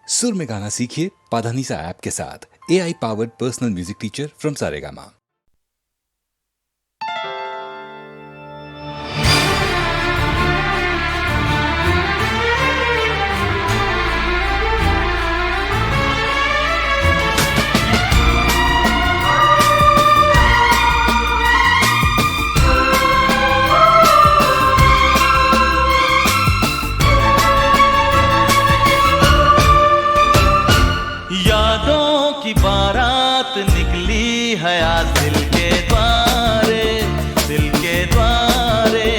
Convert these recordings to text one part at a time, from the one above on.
सुर में गाना सीखिए पाधानीसा ऐप के साथ। AI powered personal music teacher from Saregama. यादों की बारात निकली है आज दिल के द्वारे, दिल के द्वारे।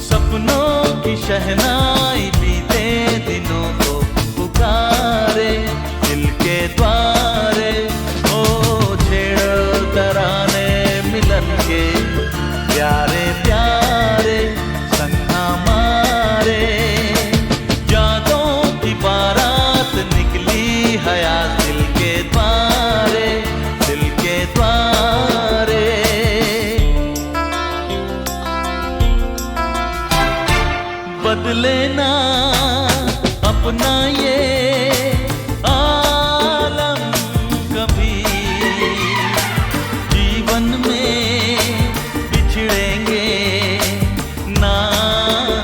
सपनों की शहनाई बीते दिनों को पुकारे, दिल के द्वारे। ओ छेड़ो तराने मिलन के प्यारे प्यारे संग हमारे। यादों की बारात निकली है आज दिल के द्वारे, दिल के द्वारे। बदले ना अपना ये आलम कभी, जीवन में बिछड़ेंगे ना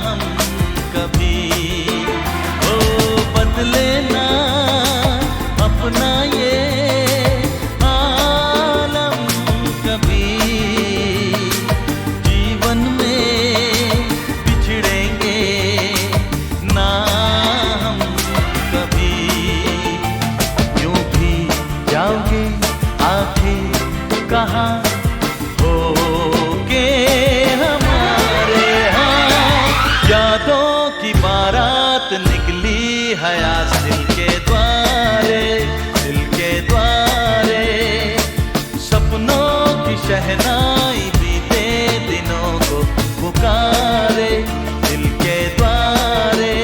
हम कभी। ओ बदले ना अपना ये आलम कभी, जीवन में बिछड़ेंगे ना हम कभी। यूं भी जाओगे आखिर कहाँ होगे हमारे। हाँ, यादों की बारात निकली है आज दिल के द्वारे, दिल के द्वारे। सपनों की शहनाई बीते दिनों को पुकारे, दिल के द्वारे।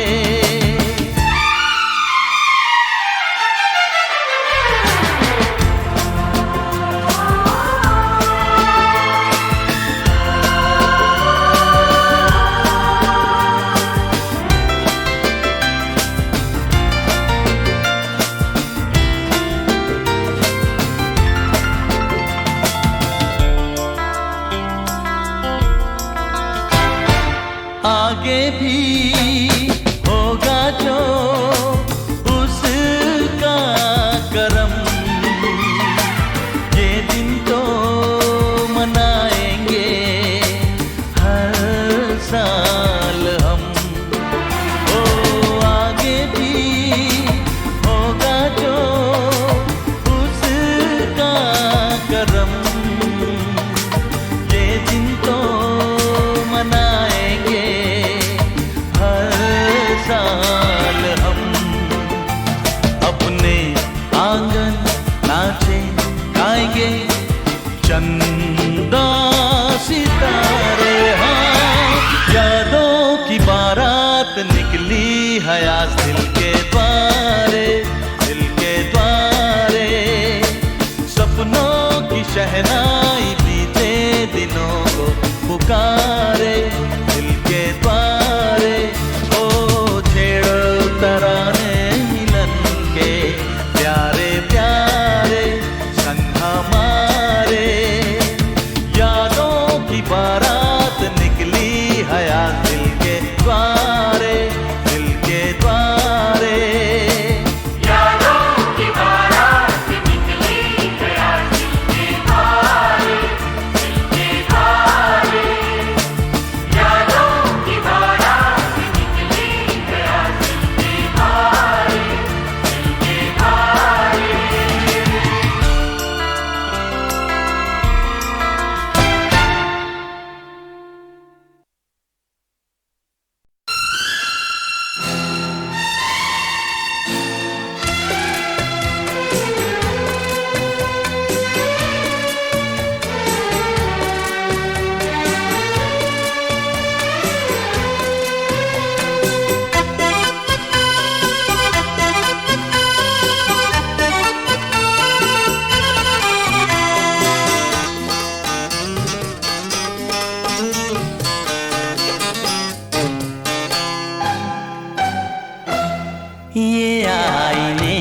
आईने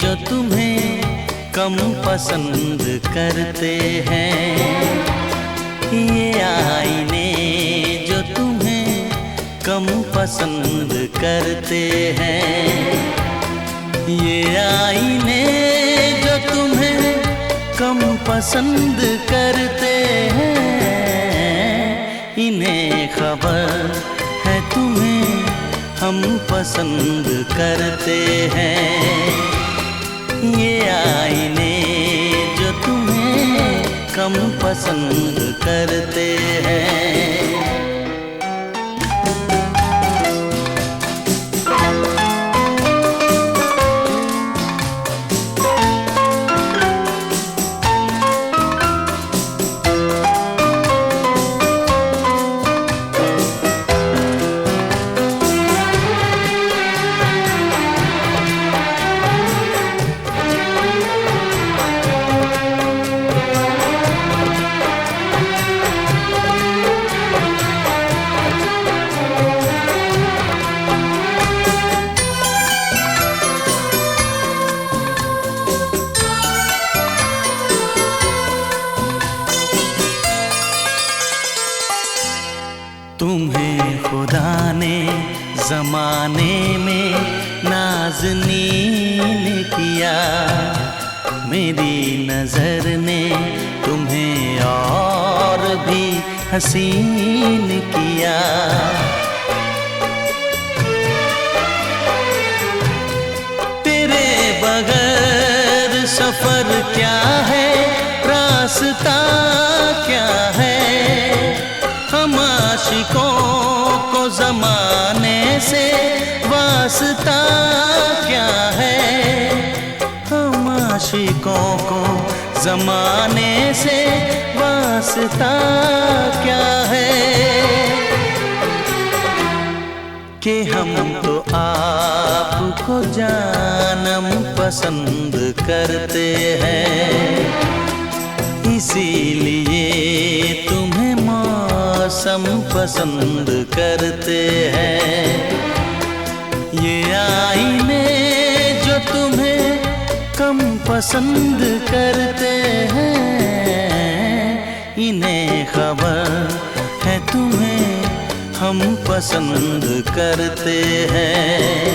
जो तुम्हें कम पसंद करते हैं, ये आईने जो तुम्हें कम पसंद करते हैं, ये आईने जो तुम्हें कम पसंद करते हैं, इन्हें खबर है तुम्हें हम पसंद करते हैं, ये आईने जो तुम्हें कम पसंद करते हैं। तुम्हें खुदा ने ज़माने में नाज़नीन किया, मेरी नज़र ने तुम्हें और भी हसीन किया। तेरे बगैर सफ़र क्या है, रास्ता क्या है, हम आशिकों को ज़माने से वास्ता क्या है, हम आशिकों को ज़माने से वास्ता क्या है, कि हम तो आपको जानम पसंद करते हैं, इसीलिए तुम्हें मौसम पसंद करते हैं, ये आईने जो तुम्हें कम पसंद करते हैं, इन्हें खबर है तुम्हें हम पसंद करते हैं,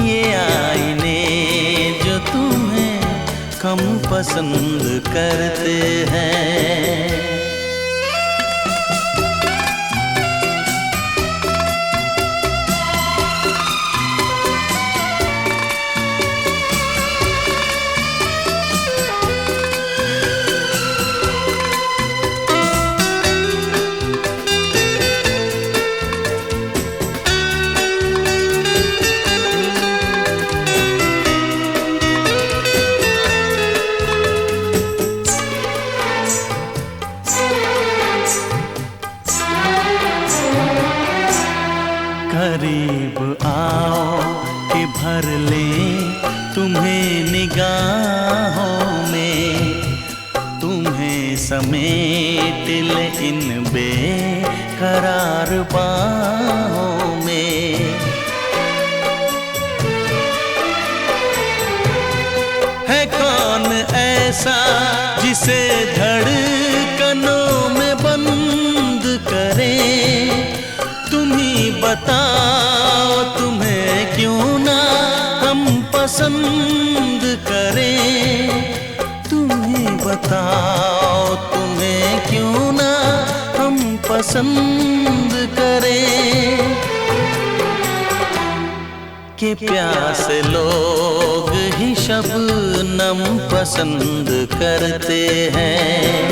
ये आईने जो तुम्हें कम पसंद करते हैं। करीब आओ कि भर ले तुम्हें निगाहों में, तुम्हें समेट ले इन बेकरार बाहों में। है कौन ऐसा जिसे धड़कनों में बंद करे, बताओ तुम्हें क्यों ना हम पसंद करें, तुम्हें बताओ तुम्हें क्यों ना हम पसंद करें, कि प्यासे लोग ही शबनम पसंद करते हैं,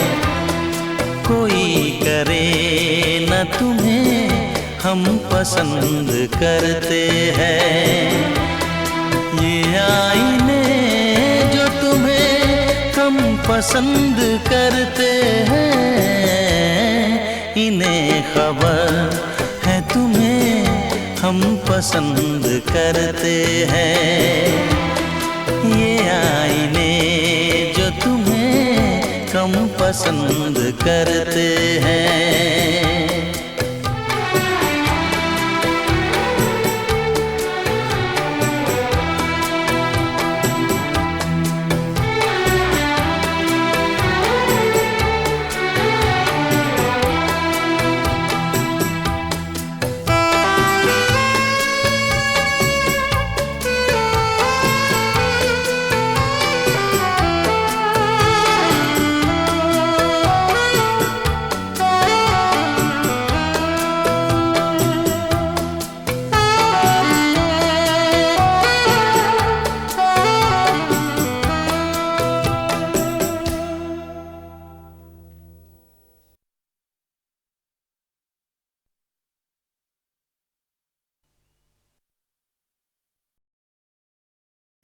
कोई करे न तुम्हें हम पसंद करते हैं, ये आईने जो तुम्हें कम पसंद करते हैं, इन्हें खबर है तुम्हें हम पसंद करते हैं, ये आईने जो तुम्हें कम पसंद करते हैं।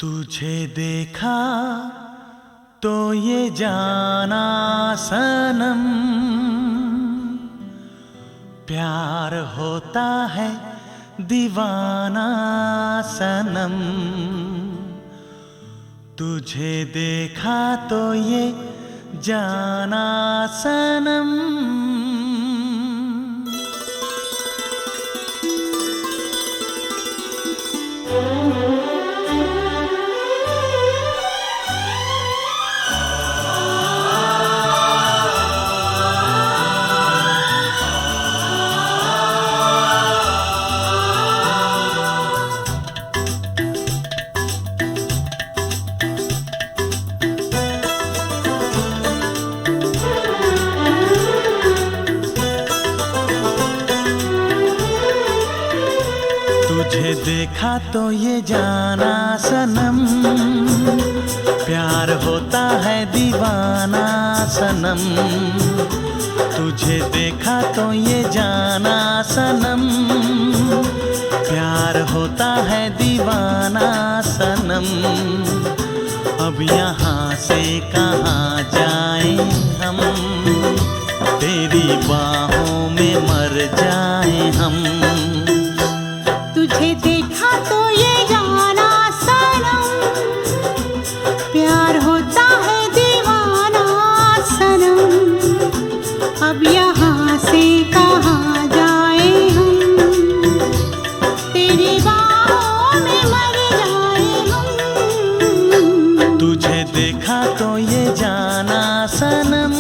तुझे देखा तो ये जाना सनम, प्यार होता है दीवाना सनम। तुझे देखा तो ये जाना सनम। तुझे देखा तो ये जाना सनम, प्यार होता है दीवाना सनम। तुझे देखा तो ये जाना सनम, प्यार होता है दीवाना सनम। अब यहाँ से कहाँ जाएं हम, तेरी बाहों में मर जाएं हम। तुझे देखा तो ये जाना सनम, प्यार होता है दीवाना सनम। अब यहाँ से कहाँ जाए हम, तेरी बाहों में मर जाए हम। तुझे देखा तो ये जाना सनम।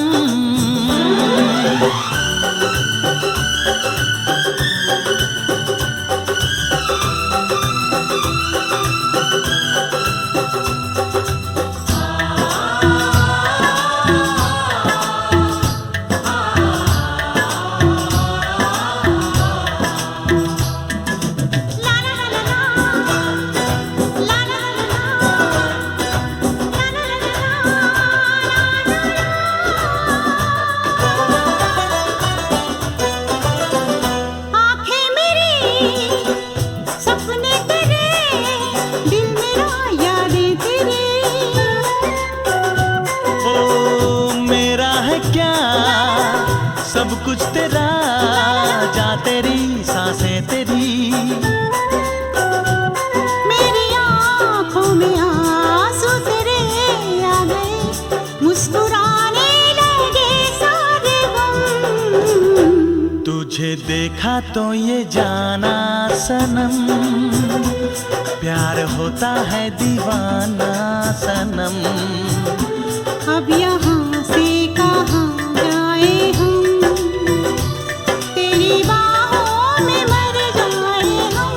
सब कुछ तेरा, जा तेरी सांसें तेरी। मेरी आँखों में आंसू तेरे आ गए, मुस्कुराने लगे सारे गम। तुझे देखा तो ये जाना सनम, प्यार होता है दीवाना सनम। अब यहाँ से कहाँ जाए हम, तेरी बाहों में मर जाए हम।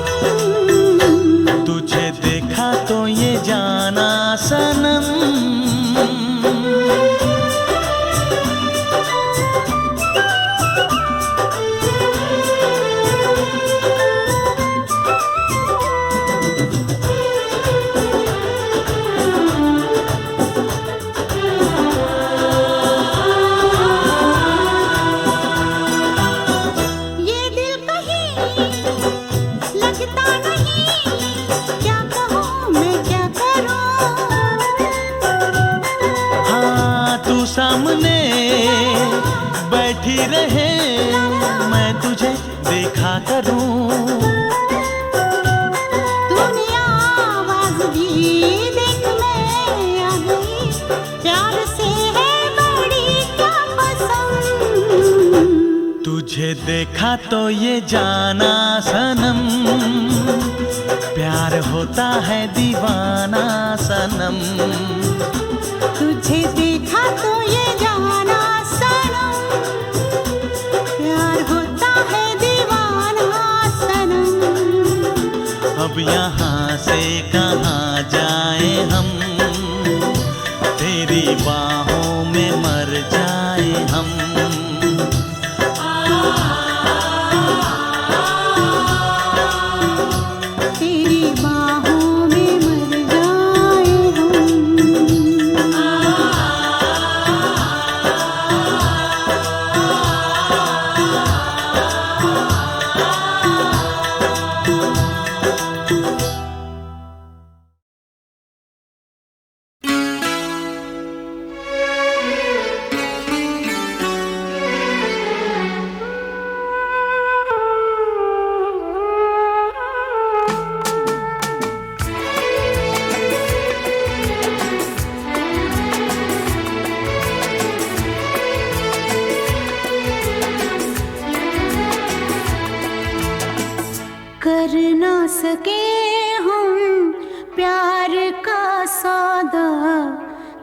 तुझे देखा तो ये जाना सनम। सामने बैठी रहे, मैं तुझे देखा करूं। तूने आवाज दी, देख मैं आ गई, प्यार से है बड़ी क्या पसंद। तुझे देखा तो ये जाना सनम, प्यार होता है दीवाना सनम। तुझे देखा तो ये जाना सनम, प्यार होता है दीवाना सनम। अब यहाँ से कहाँ जाए हम, तेरी बाहों में मर जाए हम।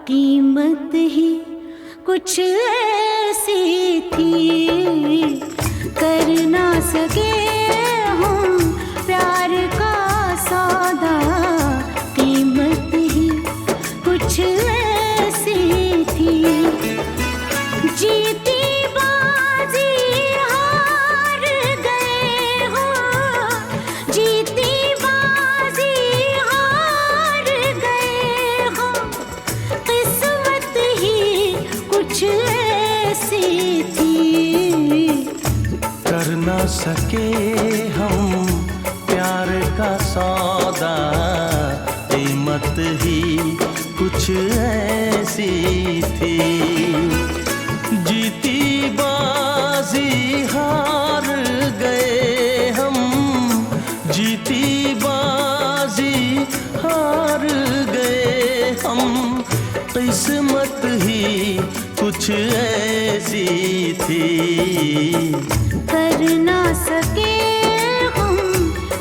कीमत ही कुछ ऐसी थी, कर ना सके हम प्यार का सौदा, कीमत ही कुछ ऐसी थी। जीती बाजी हार गए हो, जीती बाजी हार गए हो, किस्मत ही कुछ ऐसी थी, कर ना सके हम प्यार का सौदा, कीमत ही कुछ ऐसी थी। जीती बाजी हार गए हम, जीती बाजी हार गए हम, किस्मत ही कुछ ऐसी थी, कर ना सके हम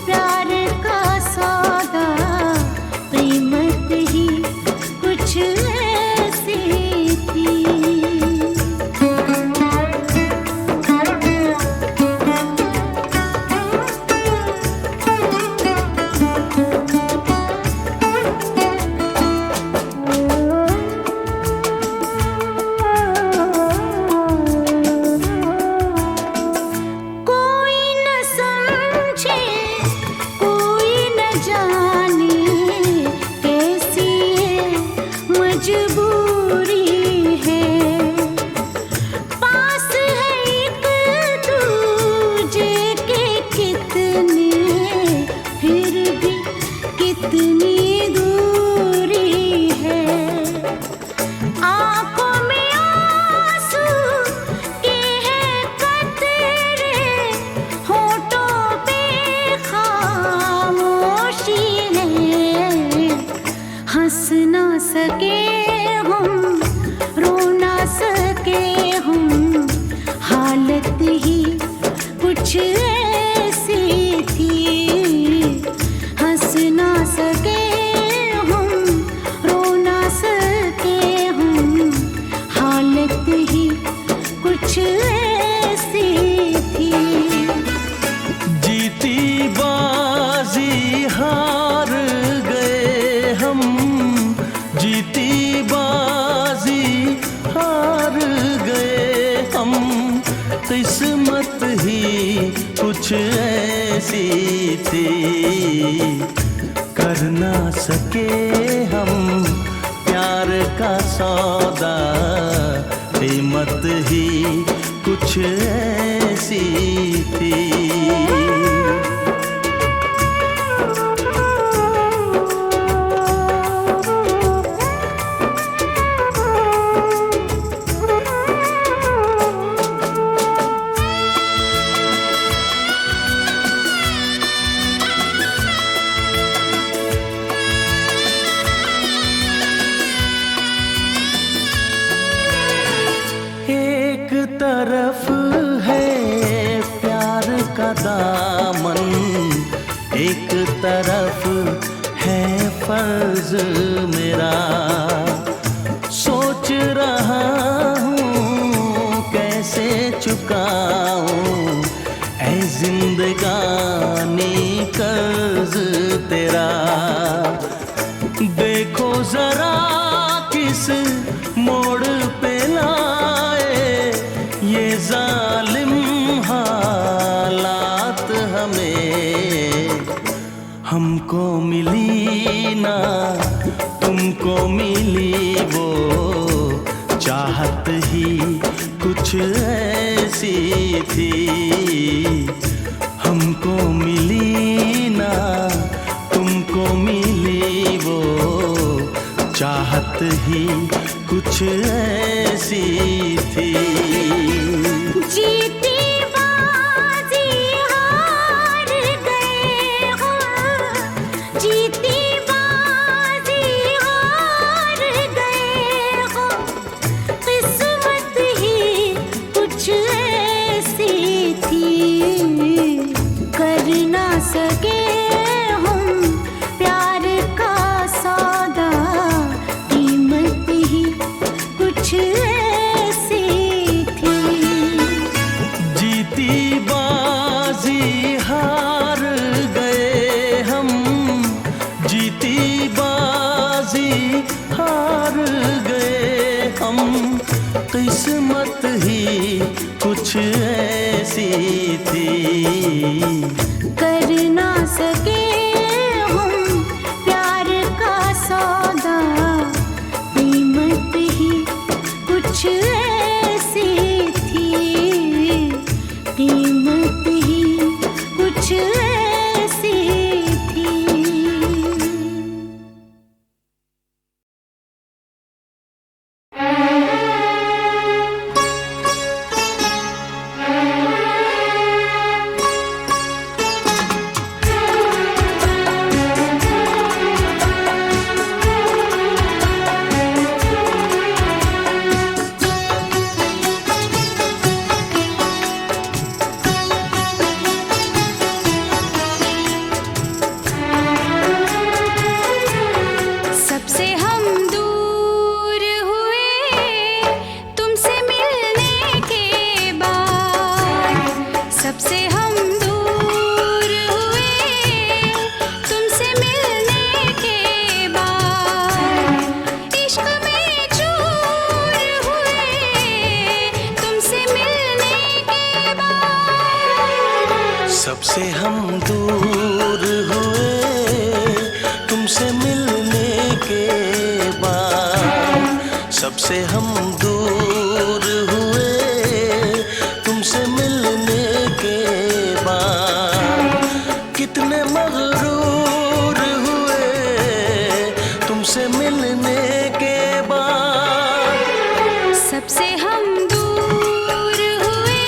प्यार का सौदा, कीमत ही कुछ ऐसी थी। हंस ना सके हम, रो ना सके हम, हालत ही कुछ ऐसी थी, हंस ना सके हम, रो ना सके हम, हालत ही कुछ ऐसी थी। जीती बाजी हार गए हम, जीती बाजी हार गए हम, किस्मत ही कुछ ऐसी थी, कर ना सके हम प्यार का सौदा, कीमत ही कुछ ऐसी थी। एक तरफ है प्यार का दामन, एक तरफ है फर्ज मेरा, सोच रहा हूँ कैसे चुकाऊं ऐ जिंदगानी कर्ज तेरा। देखो जरा किस मोड़ पे लाए ये जालिम हालात हमें, हमको मिली ना तुमको मिली वो चाहत ही कुछ ऐसी थी, हमको मिली ना तुमको मिली वो चाहत ही कुछ ऐसी थी। जीती बाजी हार गए हो, जीती बाजी हार गए हो, किस्मत ही कुछ ऐसी थी, कर ना सके हम प्यार का सौदा, कीमत ही बाजी हार गए हम, किस्मत ही कुछ ऐसी थी। कर ना सके हम प्यार का सौदा, कीमत ही कुछ ऐसी थी, कीमत ही कुछ ऐसी थी। सबसे हम दूर हुए तुमसे मिलने के बाद, सबसे हम दूर हुए तुमसे मिलने के बाद, इश्क में चूर हुए तुमसे मिलने के बाद। सबसे हम दूर हुए तुमसे मिलने के बाद, सबसे हम दूर हुए तुमसे मिलने के बाद। कितने मगरूर हुए तुमसे मिलने के बाद। सबसे हम दूर हुए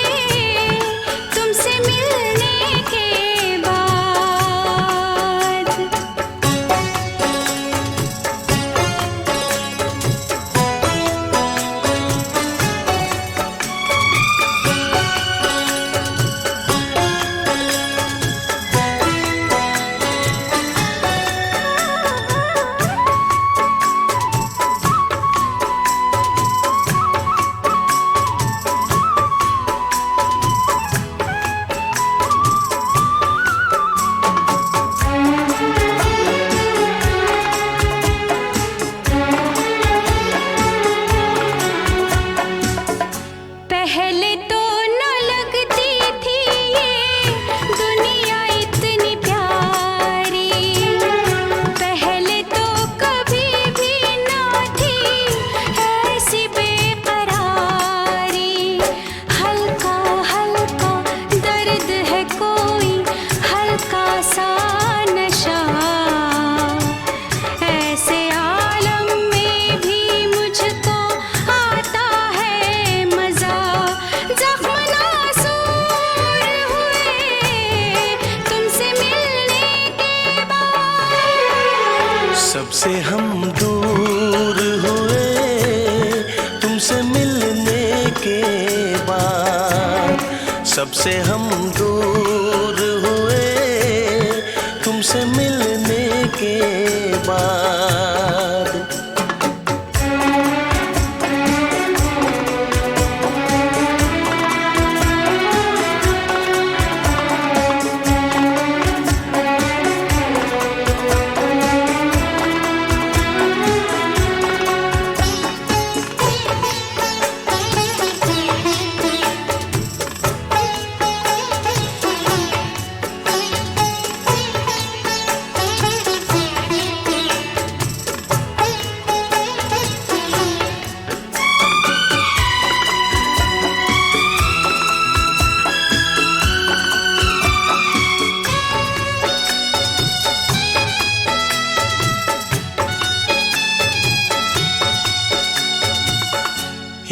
तुमसे मिलने के बाद। पहले तो न लगती थी ये दुनिया इतनी प्यारी, पहले तो कभी भी न थी ऐसी बेकरारी। हल्का हल्का दर्द है कोई, हल्का सा नशा, ऐसे आलम में भी मुझको आता है मजा। जख्म नासूर हुए तुमसे मिलने के बाद। सबसे हम दूर हुए तुमसे मिलने के बाद, सबसे हम दूर हुए तुमसे मिलने के बाद।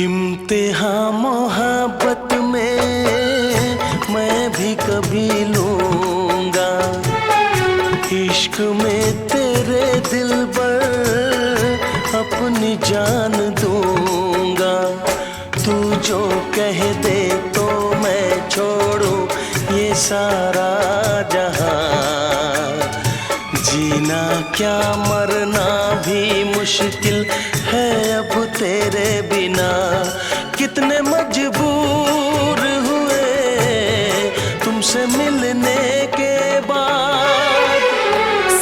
इम्तिहान मोहब्बत में मैं भी कभी लूंगा, इश्क में तेरे दिल पर अपनी जान दूंगा। तू जो कह दे तो मैं छोड़ूं ये सारा जहां। जीना क्या मरना भी मुश्किल है अब तेरे बिना। कितने मजबूर हुए तुमसे मिलने के बाद।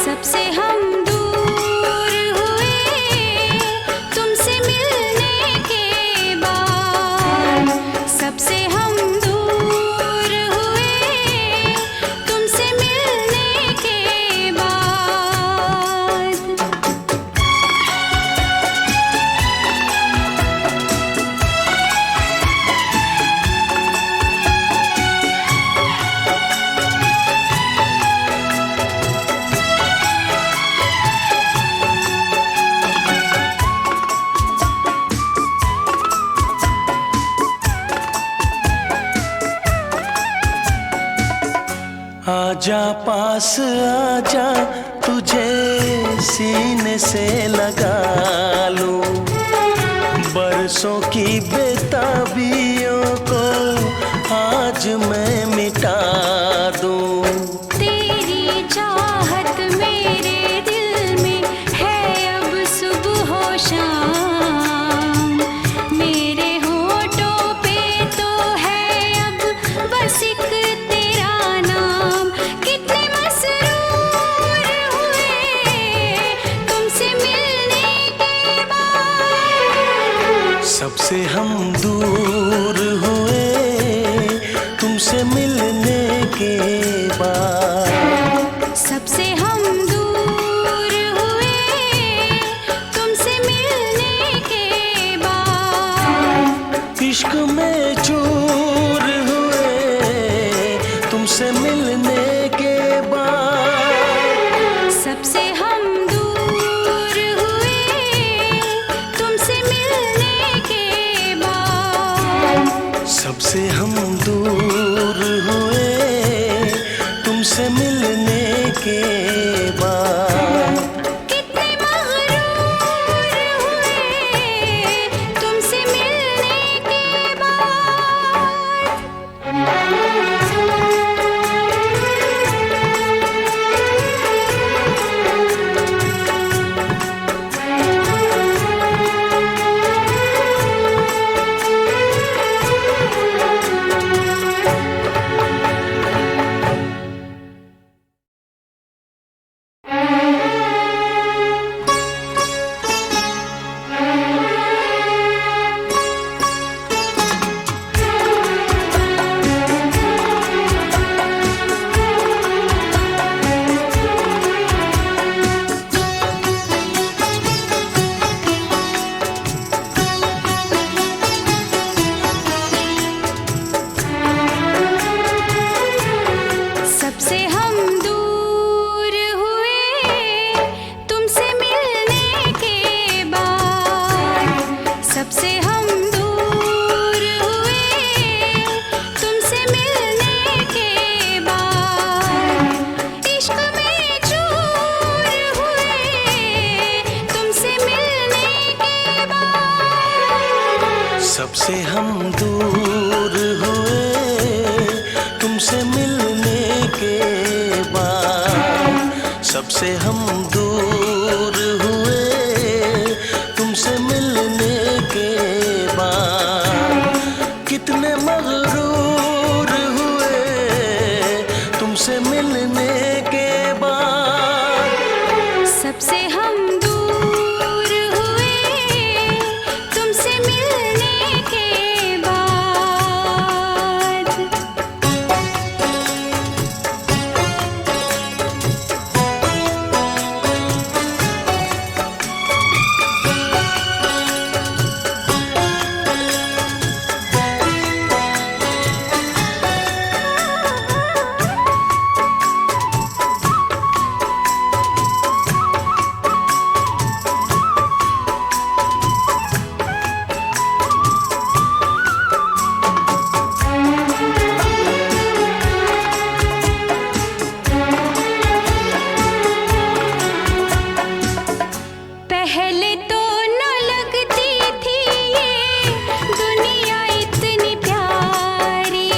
सबसे हम दूर पास आजा तुझे सीने से लगा लूं, बरसों की बेताबियों को आज मैं मिटा दूं। तेरी चाहत मेरे दिल में है अब सुबह हो शाम, मेरे होठों पे तो है अब बस एक तेरा नाम। कितने मसरूर हुए तुमसे मिलने के बाद, सबसे हम दूर हुए तुमसे मिलने के बाद, सबसे हम दूर हुए तुमसे मिलने के बाद, इश्क में चूर हुए तुमसे मिलने के बाद, सबसे हम दूर हुए तुमसे मिलने के बाद, सबसे हम दूर हुए तुमसे मिलने के बाद। कितने मगरूर हुए तुमसे मिलने के बाद। सबसे हम दूर हुए तुमसे मिलने के बाद, सबसे हम दूर हुए तुमसे मिलने के बाद, इश्क में चूर हुए तुमसे मिलने के बाद, सबसे हम दूर हुए तुमसे मिलने के बाद, सबसे हम दूर हुए तुमसे मिलने के बाद। कितने मगरूर हुए तुमसे मिलने के बाद, सबसे हम दूर हुए तुमसे मिलने के बाद। पहले तो न लगती थी ये दुनिया इतनी प्यारी,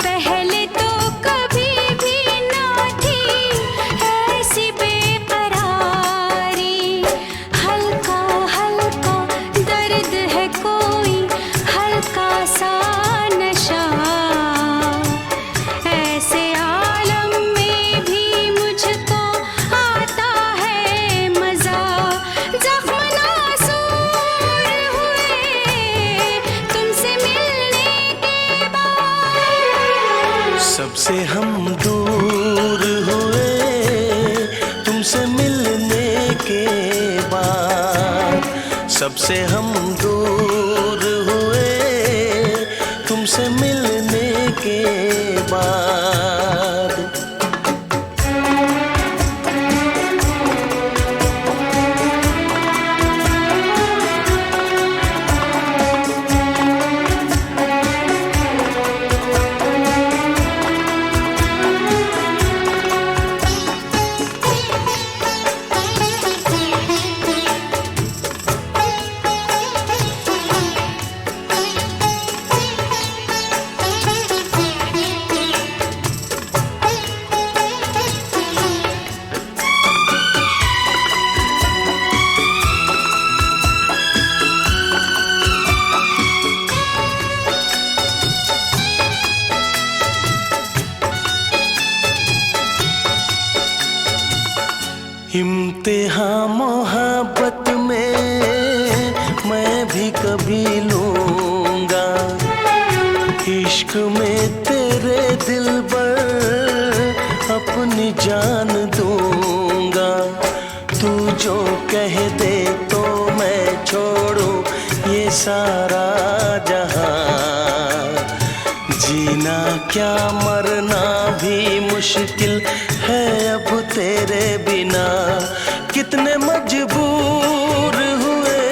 पहले तो कभी भी न थी ऐसी बेकरारी। हल्का हल्का दर्द है कोई हल्का सा नशा, ऐसे आलम में भी मुझको आता है मजा। जख्म नासूर हुए तुमसे मिलने के बाद, सबसे हम दूर हुए तुमसे मिलने के बाद, सबसे हम दूर हुए तुमसे मिलने के बाद। मोहब्बत में मैं भी कभी लूंगा, इश्क में तेरे दिल पर अपनी जान दूंगा। तू जो कह दे तो मैं छोड़ूं ये सारा जहां। जीना क्या मरना भी मुश्किल है अब तेरे बिना। कितने मजबूर हुए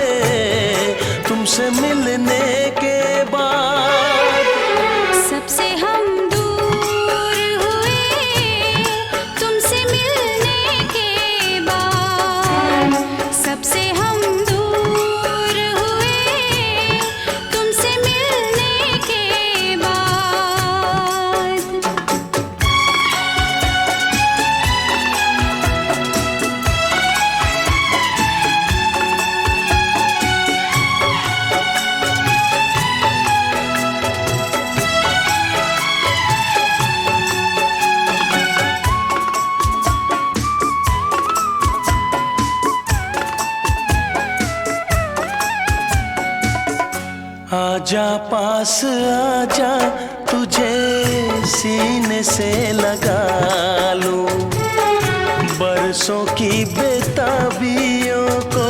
तुमसे मिलने के बाद। सबसे हम दूर हुए तुमसे मिलने के बाद। सबसे हम दूर हुए तुमसे मिलने के बाद। आजा पास आजा, तुझे सीने से लगा लूं। बरसों की बेताबियों को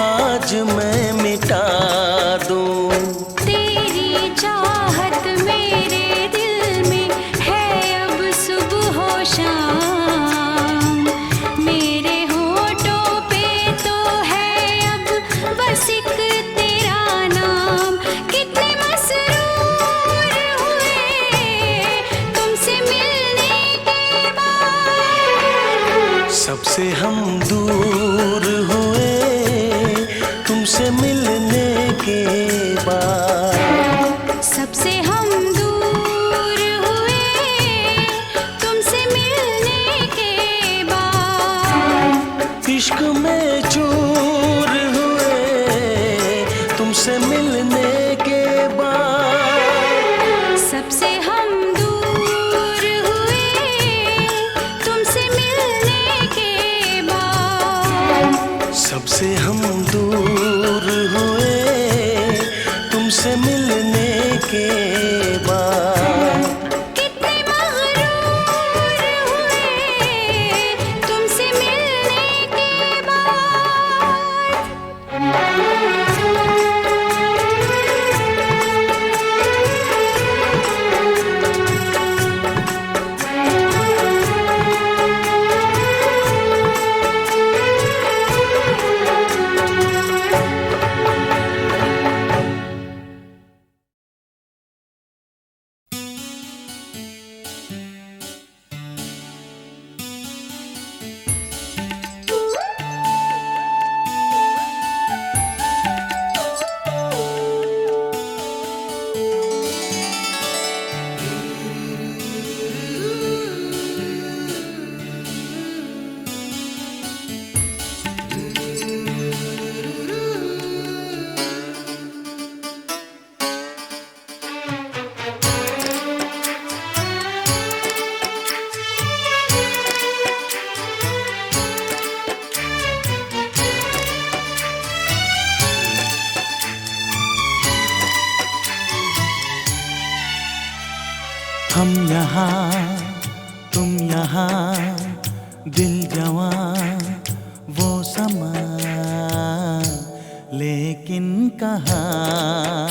आज मैं मिटा दूं। तेरी चाहत मेरे दिल में है अब सुबह हो शाम। मेरे होठों पे तो है अब बस एक तेरा नाम। कितने मसरूर हुए तुमसे मिलने के बाद। सबसे हम दूर हुए तुमसे मिलने के बाद। सबसे हम दूर हुए तुमसे मिलने के बाद। इश्क में चूर हुए तुमसे मिलने के बाद। सबसे हम दूर हुए तुमसे मिलने के बाद। सबसे हम दूर हुए तुमसे मिलने के बाद। कितने मगरूर हुए तुमसे मिलने के बाद। हम यहाँ तुम यहाँ, दिल जवां वो समा, लेकिन कहाँ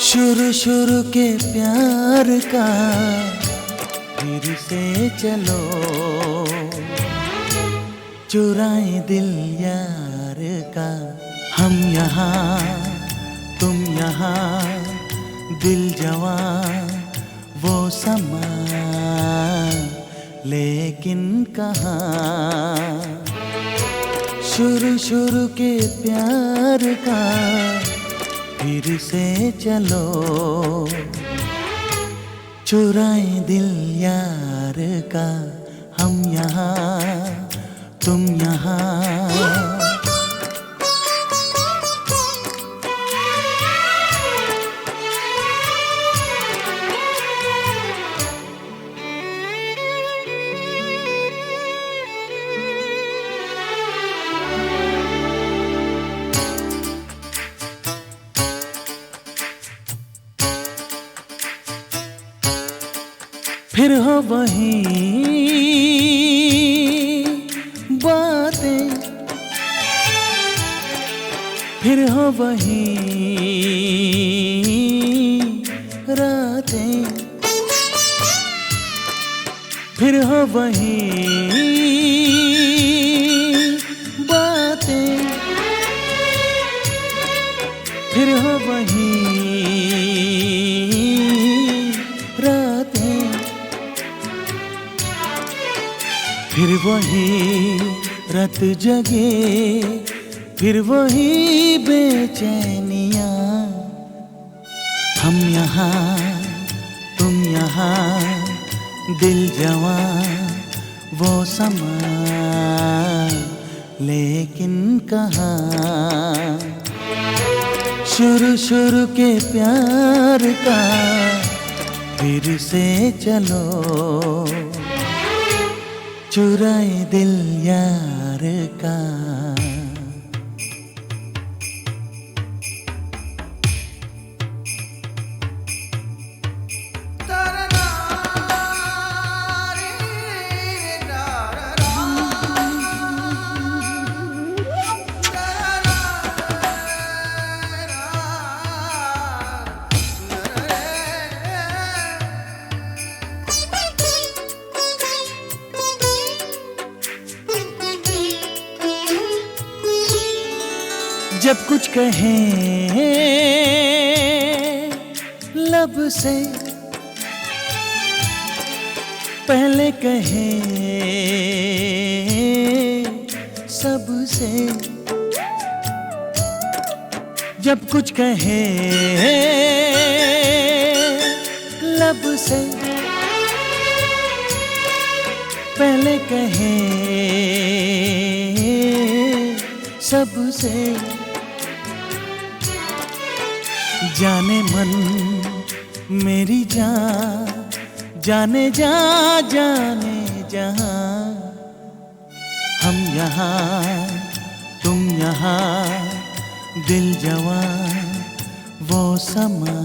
शुरू शुरू के प्यार का फिर से चलो, चुराए दिल यार का। हम यहाँ तुम यहाँ, दिल जवां वो समा, लेकिन कहाँ शुरू शुरू के प्यार का फिर से चलो, चुराए दिल यार का। हम यहाँ तुम यहाँ। फिर हो वही बातें, फिर हो वही रातें, फिर हो वही बातें, फिर हो वही रातें, फिर वही रात जगे, फिर वही बेचैनियाँ। हम यहाँ तुम यहाँ, दिल जवां वो समा, लेकिन कहाँ शुरू शुरू के प्यार का फिर से चलो, चुराए दिल यार का। जब कुछ कहें लब से, पहले कहें सबसे। जब कुछ कहें लब से, पहले कहें सबसे। जाने मन मेरी जान, जाने जा जाने जहां। हम यहाँ तुम यहाँ, दिल जवां वो समा।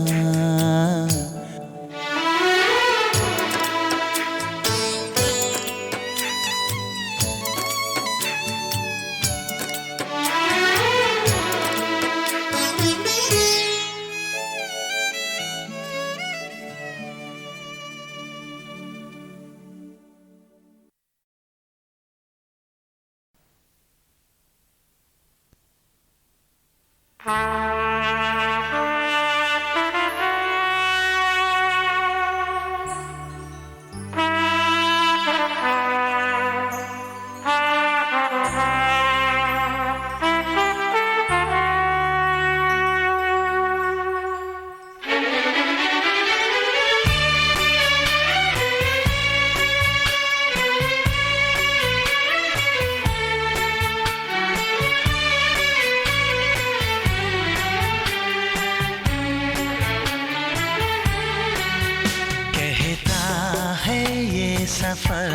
सफर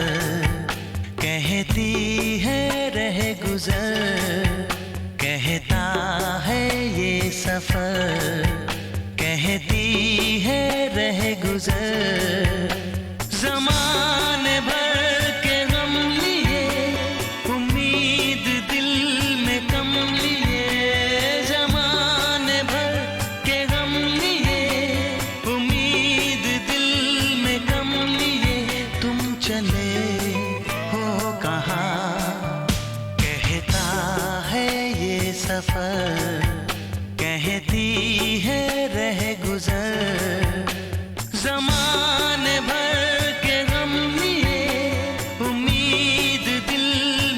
कहती है रह गुजर, कहता है ये सफर कहती है रह गुजर। ज़माने भर के गम लिए, उम्मीद दिल में कम लिए। ज़माने भर के गम लिए, उम्मीद दिल में कम लिए। तुम चले हो कहाँ, कहता है ये सफर कहती है रह गुजर। ज़माने भर के गम लिए, उम्मीद दिल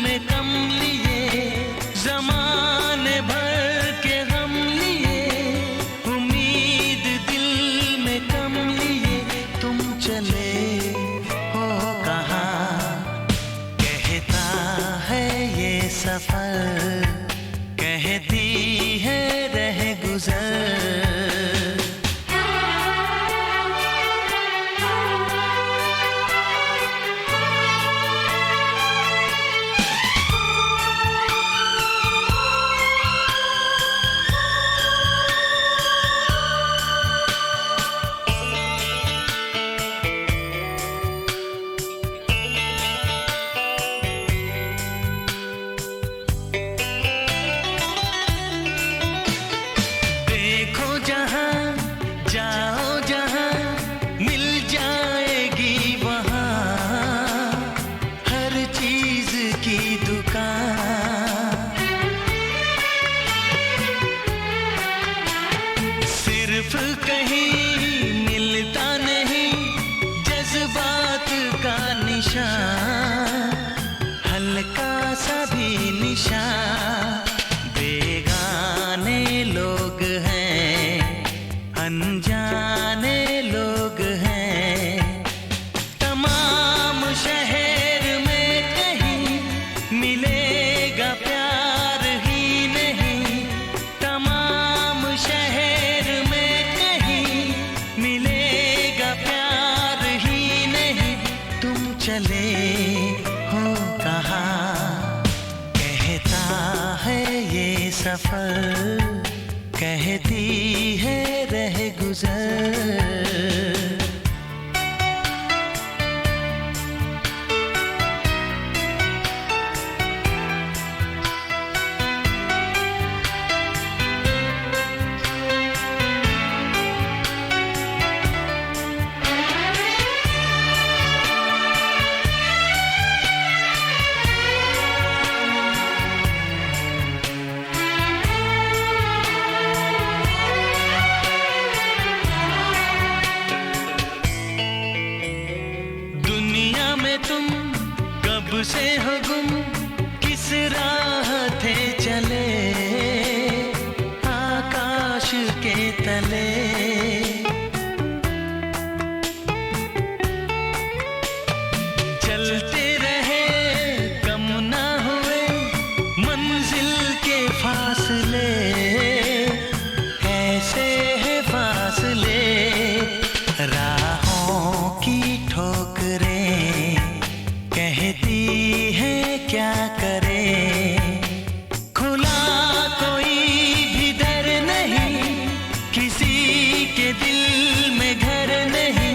में कम लिए। ज़माने भर के गम लिए, उम्मीद दिल में कम लिए। तुम चले हो कहाँ, कहता है ये सफर कहती है रह गुजर। सिर्फ कहीं मिलता नहीं जज्बात का निशान, हल्का सा भी निशान। बेगाने लोग हैं, अनजाने लोग हैं, तमाम शहर में कहीं मिलेगा प्यार ही नहीं। तमाम शहर में कहीं मिलेगा प्यार ही नहीं। तुम चले हो कहाँ, कहता है ये सफर, कहती है रह गुजर। दुनिया में तुम कब से हो गुम, किस राह थे चले, आकाश के तले। चलते रहे कम ना हुए मंजिल के फासले, ऐसे है फासले। राहों की ठोकरें कहती है क्या करें, खुला कोई भी दर नहीं, किसी के दिल में घर नहीं।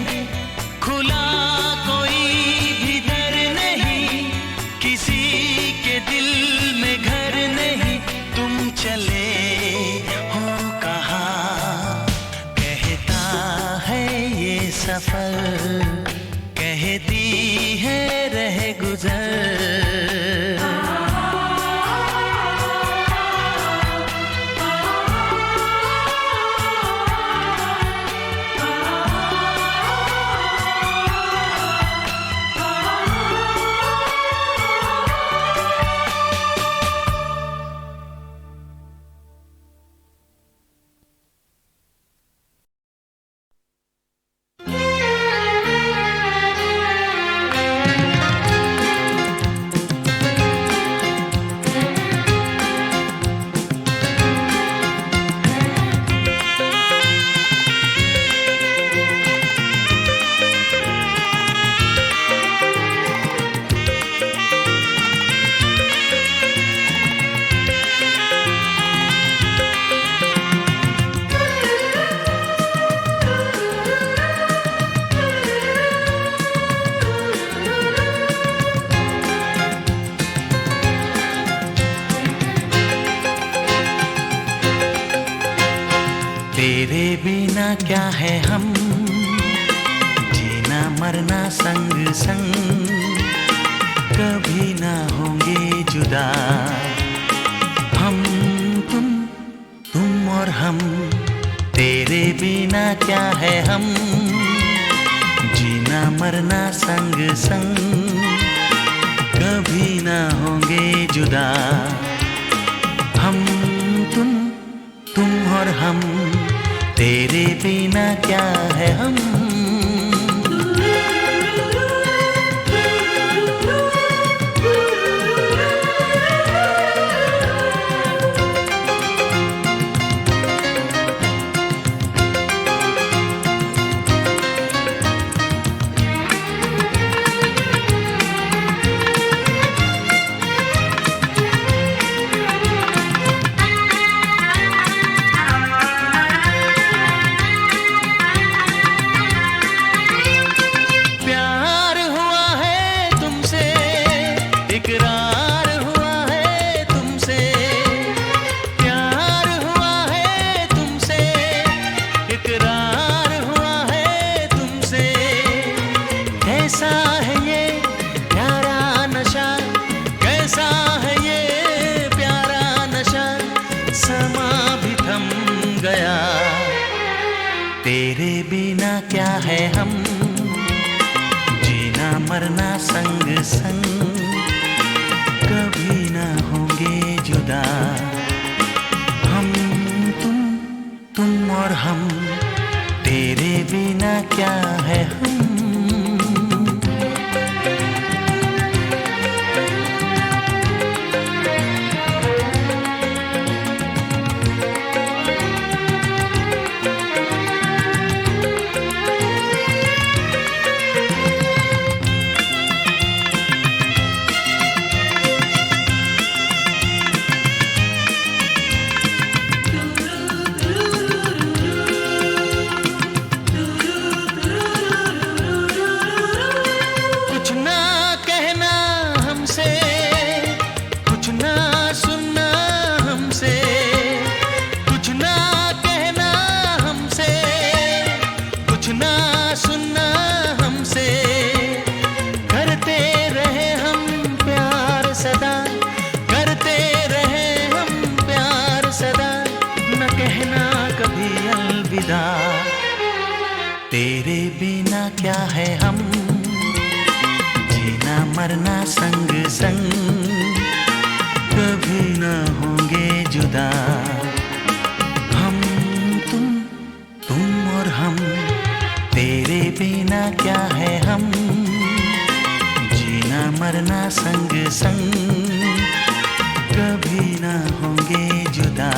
खुला कोई भी दर नहीं, किसी के दिल में घर नहीं। तुम चले हो कहाँ, कहता है ये सफर, कहती है रह गुजर। तेरे बिना क्या है हम, जीना मरना संग संग, कभी ना होंगे जुदा। हम तुम और हम, तेरे बिना क्या है हम, जीना मरना संग संग, कभी ना होंगे जुदा। हम तुम और हम, तेरे बिना क्या है हम। हम, जीना मरना संग संग, कभी ना होंगे जुदा। हम तुम और हम, तेरे बिना क्या है हम। तेरे बिना क्या है हम, जीना मरना संग संग, कभी ना होंगे जुदा। हम तुम और हम, तेरे बिना क्या है हम, जीना मरना संग संग, कभी ना होंगे जुदा।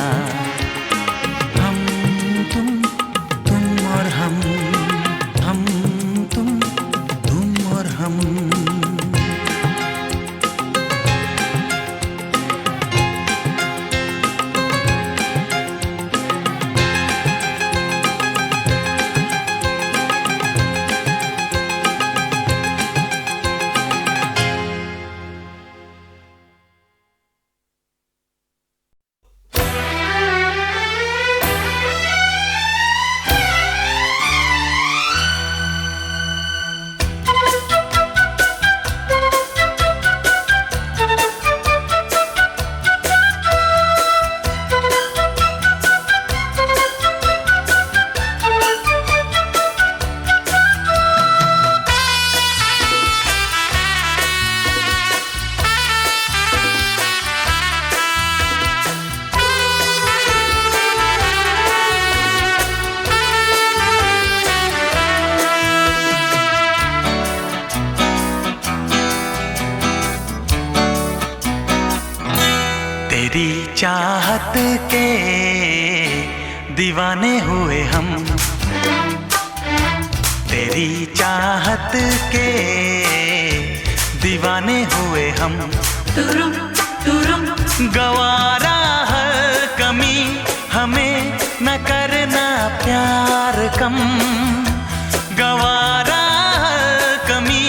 तेरी चाहत के दीवाने हुए हम, तेरी चाहत के दीवाने हुए हम। गवारा हर कमी हमें न करना प्यार कम, गवारा हर कमी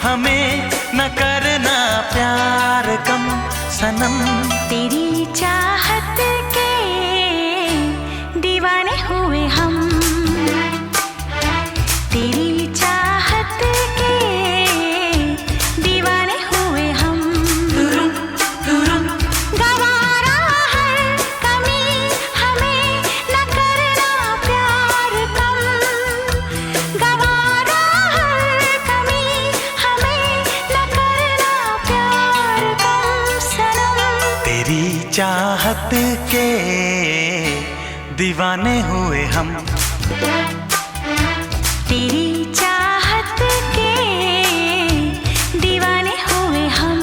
हमें न करना प्यार कम। सनम तेरी चाहत के दीवाने हुए हम, तेरी चाहत के दीवाने हुए हम। गवारा हर कमी हमें न करना प्यार कम, गवारा हर कमी हमें न करना प्यार कम। सनम तेरी चाहत के दीवाने हुए हम, तेरी चाहत के दीवाने हुए हम।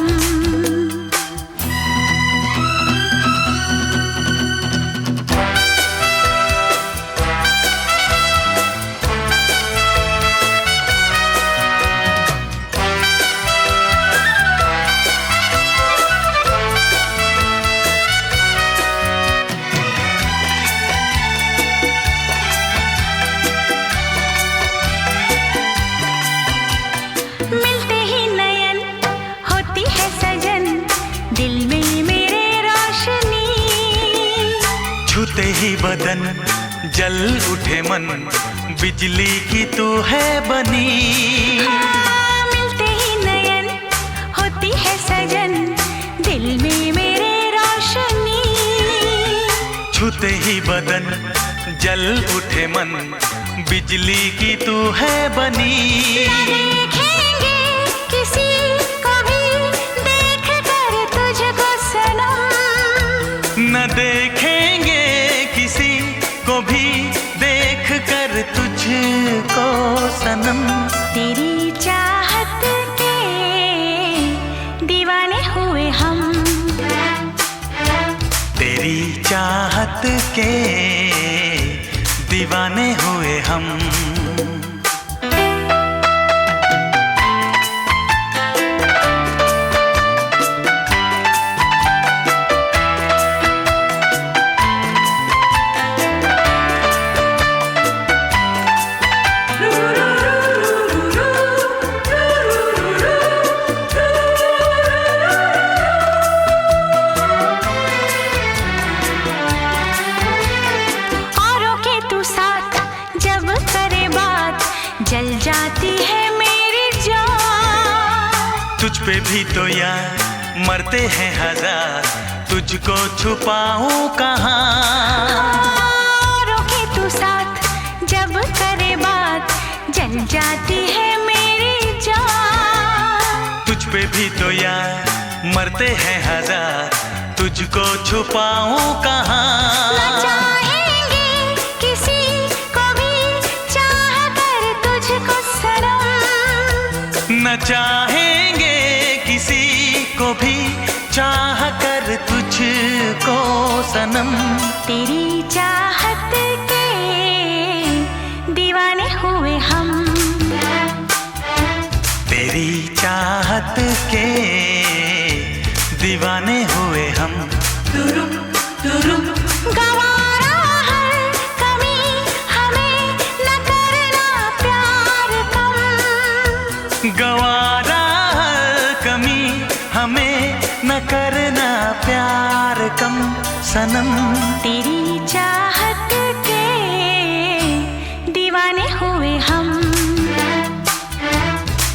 मिलते ही नयन होती है सजन, दिल में मेरे रोशनी। छूते ही बदन जल उठे मन, बिजली की तू है बनी। मिलते ही नयन होती है सजन, दिल में मेरे रोशनी। छूते ही बदन जल उठे मन, बिजली की तू है बनी। देखेंगे किसी को भी देख कर तुझको सनम। न देखेंगे किसी को भी देख कर तुझको सनम। तेरी चाहत के दीवाने हुए हम, तेरी चाहत के दीवाने हुए हम। जल जाती है मेरी जान। तुझ पे भी तो यार मरते हैं हजार, तुझको छुपाऊं कहाँ। रोके तू साथ जब करे बात, जल जाती है मेरी जान। तुझ पे भी तो यार मरते हैं हजार, तुझको छुपाऊं कहाँ। न चाहेंगे किसी को भी चाह कर तुझको सनम। तेरी चाहत के दीवाने हुए हम, तेरी चाहत के दीवाने हुए हम। गवारा हर कमी हमें न करना प्यार कम। गवारा हर कमी हमें न करना प्यार कम सनम। तेरी चाहत के दीवाने हुए हम,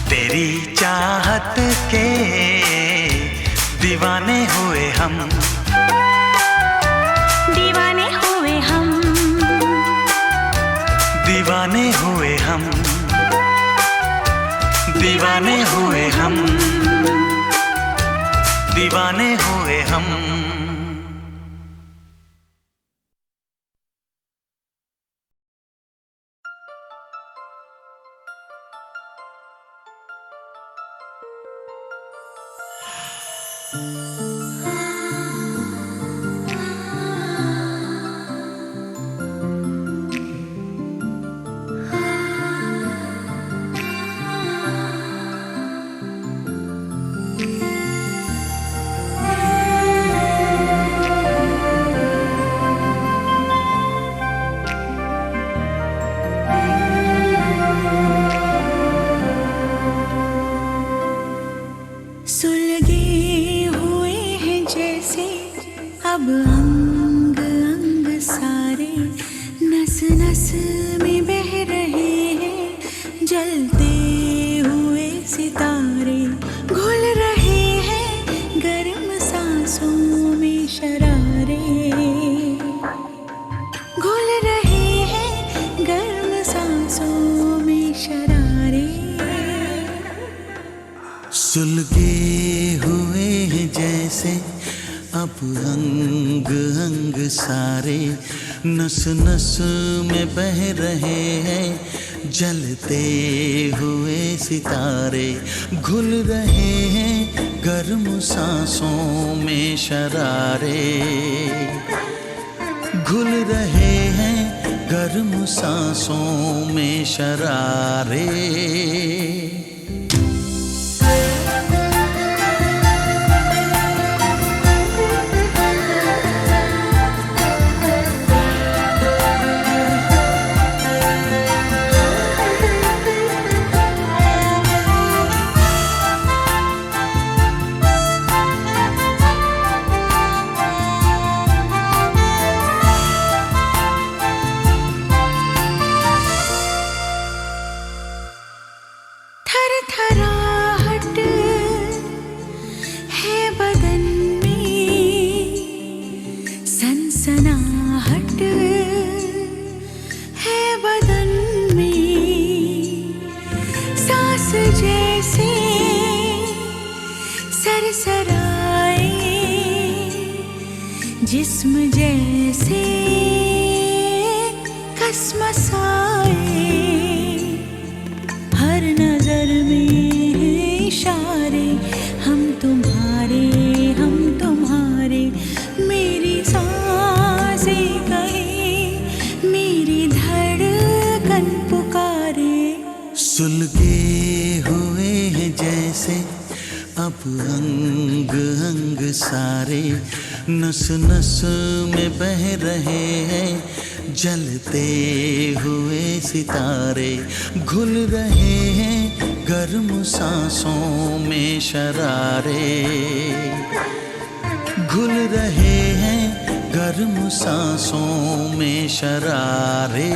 तेरी चाहत के दीवाने हुए हम। दीवाने हुए हम, दीवाने हुए हम, दीवाने हुए हम, दीवाने हुए हम। सुलगे हुए हैं जैसे अब अंग अंग सारे, नस नस में बह रहे हैं जलते हुए सितारे। घुल रहे हैं गर्म सांसों में शरारे, घुल रहे हैं गर्म सांसों में शरारे। सुलगे हुए हैं जैसे अब अंग अंग सारे, नस नस में बह रहे हैं जलते हुए सितारे। घुल रहे हैं गर्म सांसों में शरारे, घुल रहे हैं गर्म सांसों में शरारे। जिस्म जैसे कसमसाए, हर नजर में इशारे, हम तुम्हारे मेरी सांसें कहे, मेरी धड़कन पुकारे। सुलगे हुए हैं जैसे अब अंग अंग सारे, नस नस में बह रहे हैं जलते हुए सितारे, घुल रहे हैं गर्म सांसों में शरारे, घुल रहे हैं गर्म सांसों में शरारे।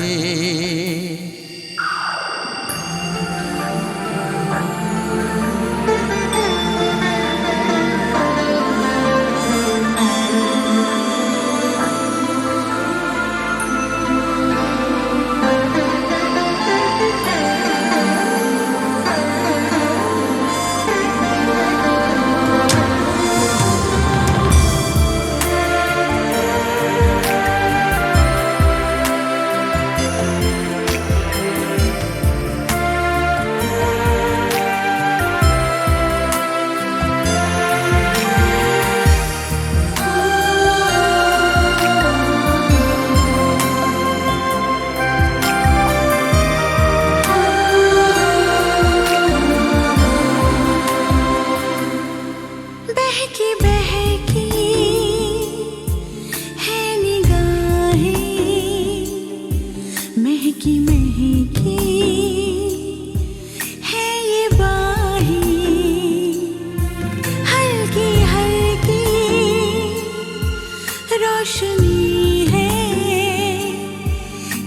रोशनी है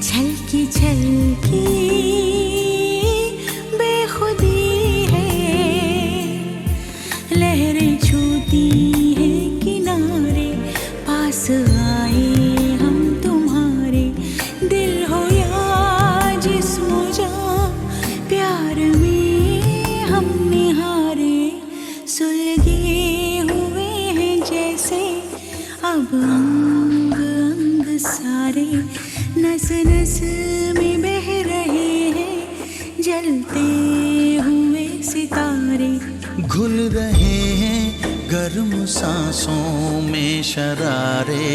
छलकी छलकी, बेखुदी है, लहरें छूती है किनारे, पास आए हम तुम्हारे, दिल हो या जिस्म जान, प्यार में हम निहारे। सुलगे हुए हैं जैसे अब अंग अंग सारे, नस नस में बह रहे हैं जलते हुए सितारे, घुल रहे हैं गर्म सांसों में शरारे।